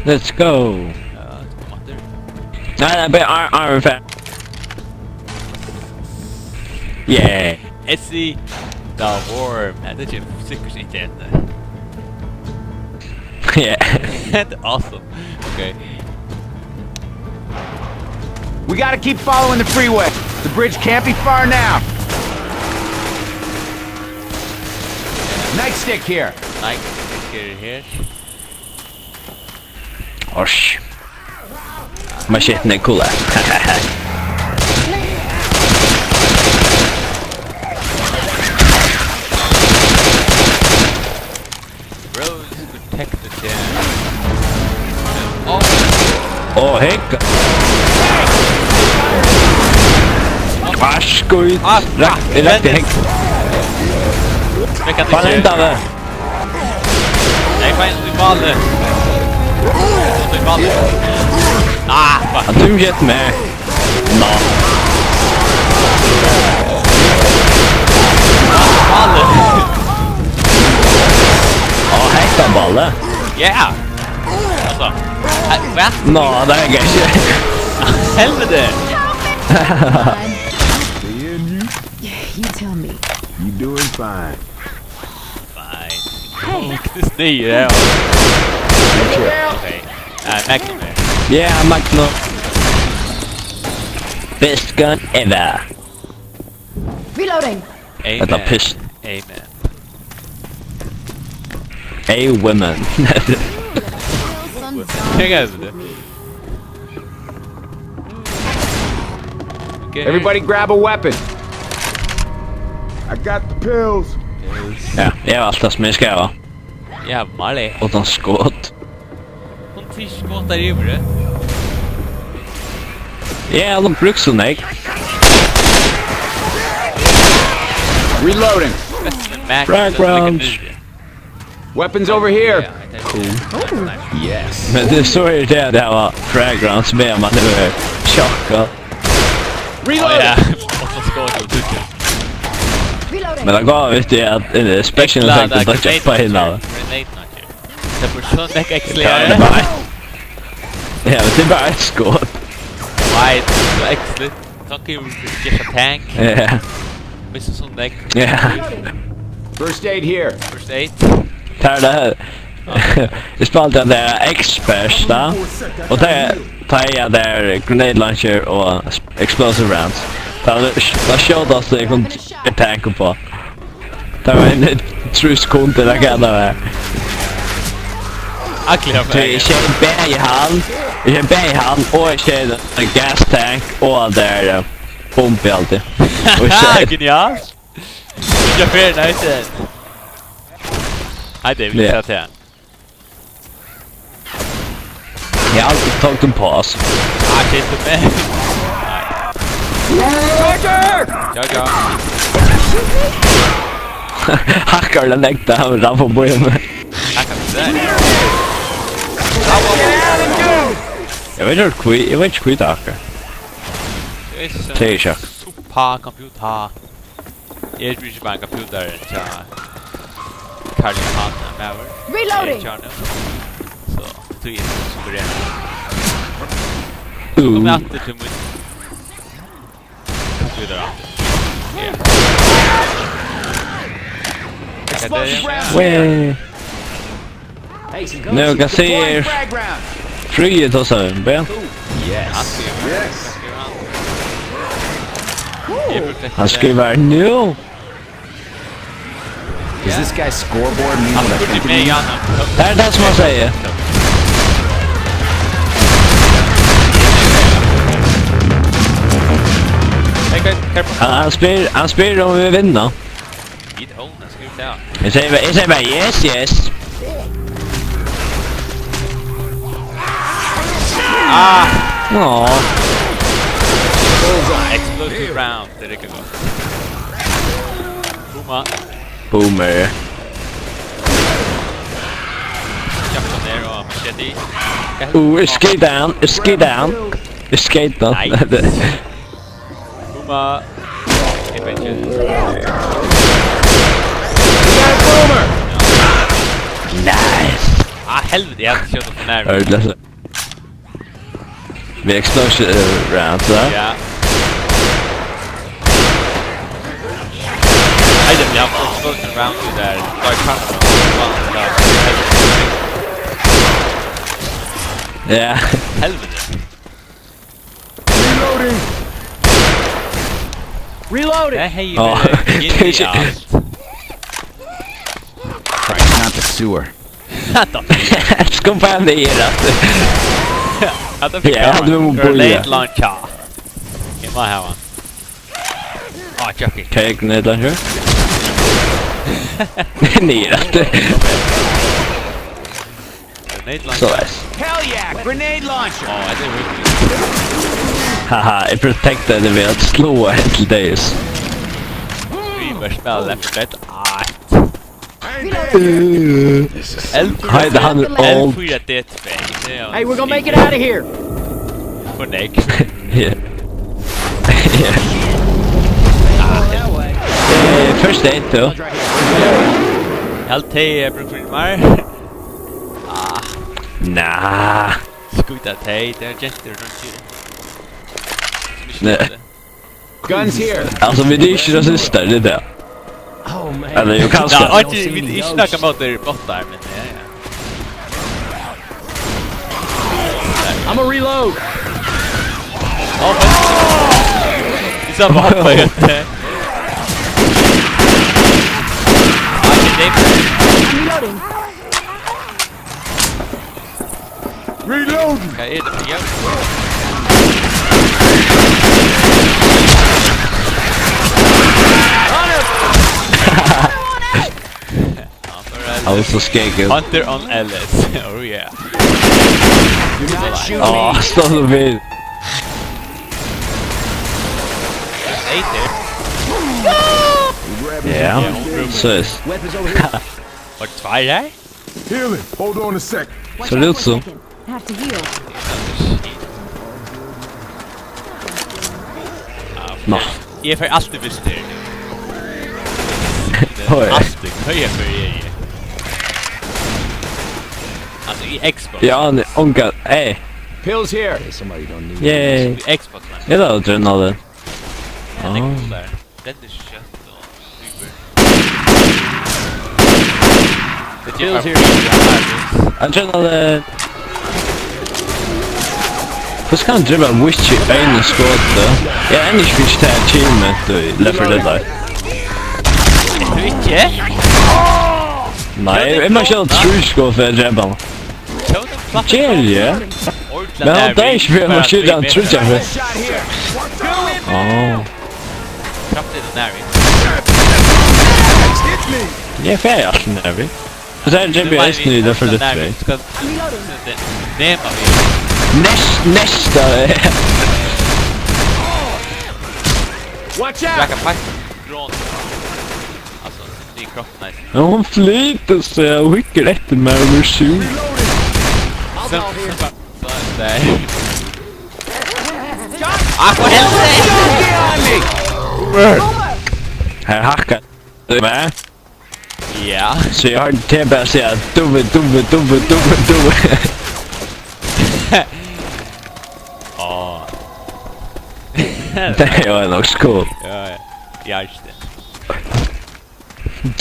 Let's go. Nej, nej, Iron Fan. Yeah. Essie the Worm. Det är säkert inte än. Yeah. That's awesome. Okay. We gotta keep following the freeway. The bridge can't be far now. Nightstick here. Nightstick here. Osh. Macheten är cool. Rose protected there. Åh, häck! Varsågod! Rätt i häck! Fan inte av det! Nej, fan inte i ballen! Inte i ballen! Fuck! Har du gett med? Nå. Ballen! Åh, häck av ballen! Yeah! Alltså, va? Nå, det är kanske... Helvete! You tell me. You doing fine. Fine. This day, yeah. Okay. Magnum there. Yeah, Magnum. Best gun ever. Reloading. Vänta, Amen. piss. Amen. A woman. Check out det. Okay. Everybody grab a weapon. I got the pills. Ja, jag är alltid som jag ska vara. Jävlar det. Och de skåt. Hon tischskåtar i det. Ja, de brukar så nej. Reloading. Frag rounds. Weapons over here. Cool. Yes. Men det är så är det här var fragrance med man nu är tjocka. Reloading. Ja, och så skåtar du tycker. Reloading. Men det gav vet jag att special effect att choppa hela. Grenade launcher. Det får sån där Ja, extra. det är bara... Ja, det är bara ett skåt. Right, så excellent. Sån kan ju get a tank. Ja. Missa sån där. Ja. First aid here. First aid. Tar det här. Det spelar det experts där. Och det tar jag där grenade launcher och explosive rounds. Det showed oss det kunde tanka på. Det var en 3 sekunder där kan det vara. Akliga Så jag kör berghall. Jag kör berghall och jag kör en gas tank och där pump i alltid. Och Haha, genialt! Jag kör för nice. Nej, det vill jag säga. jag har alltid tagit en paus. Shit, du med. Ja. Hackar den äkta han rann på början med. Jag kan inte säga. Jag vet inte skit hackar. T-shirt. Super computer. Jag är ju bara en computer. Cardio Hanna med över. Reloading. Så, det är suveränt. De är alltid till min computer. Wee. Nu kan se flyget och så ben. Yes. Han skriver nu. Does this guy's scoreboard mean Han what I skulle think it med means? Janna. Det är det som han säger. Han spyr om vi vinner. Jag säger bara yes. Ja. Explosive round, det räcker gott. Booma. Boomer. Jump ner och machete. Skate down. Booma. Adventure. Nice. Ah, Helvete, jag hade kört för nära. Hörde det. Vi explosion rounds där. Ja. Nej, det har fått explosion round där. Där kan Ja. Helvete. Reloading! Reloading! Det här är ju Ja, genialt. Christ, not the sewer. Skompanderat. Hade fick Ja, du må börja. Grenade launcher. In my hand. Ah, Chucky. Okej, grenade launcher. Neråt. Grenade Så launcher. läs. Hell yeah! Grenade launcher! Ja, det är riktigt. Haha, jag protectade med att slå ett days. Reverse left rätt. Ah. Hide han old. L4D2. Hey, we're gonna make it out of here! Connect. Yeah. First aid då. Helt till Brooklyn Mar. Ah, Nah. skjuta till. Det är jätter runt ju. Nej. Guns here! Alltså vi dyker och systrar, det är det. Oh man. Eller ju Ja, kanske. inte vi inte snacka om att det är bottar, men ja. I'm a reload! Ja, men... Det är samma hoppa inte. I'm reloading. Reloading! Vad är det för jävla? I was so scared. Hunter on Ellis. Oh yeah. Do not shoot Ja, me! stå så vid. Eight there. Ja, så är Weapons over here. Var det två där? Healing. Hold on a sec. Watch Så out det ut for a så. second. I have to heal. Nå. Jag är för alltid bestyr. Oj. Alltid. Vad är för er? Alltså i Xbox. Ja, ni ångar. Ej. Pills here! Yay. I Xbox man. Är det adrenalin? Den är cool där. Den är kött och super. Det gör här. Adrenalin. Hur ska han driva witch i ena skåta? Jag är inte fick det här achievement i Left 4 Dead där. Du inte? Nej, jag måste köra true skåt för att driva honom. Jerry? Men han tar inte för att man skydda en true skåt. Shot here! Åh. Kraftigt och nära. Hit me. Jag är färdig alltså när vi. Så här är GPS nu i Left 4 Dead 2. Ska nämna vi. Nästa. Watch out! Racka pack. Från. Alltså, det är kropp nice. Ja, hon flyter så jag skickar efter mig över sol. Sen där. Ah, för helvete! Get on me! Här hackar du med. Ja. Så jag har till bara att säga dumme. Åh. Det är nog skål. Ja, ja. Ja, just det.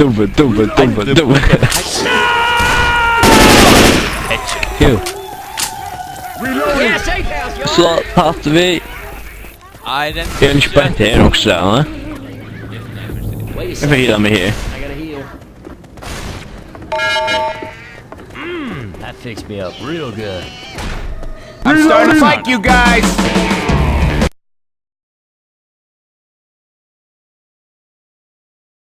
Dumme. Jo, Yeah, safe house, y'all! så hade vi Nej, den... en spett här också, va? Jag får hila mig här. I gotta heal. That fixed me up real good. I'm starting to fight you guys!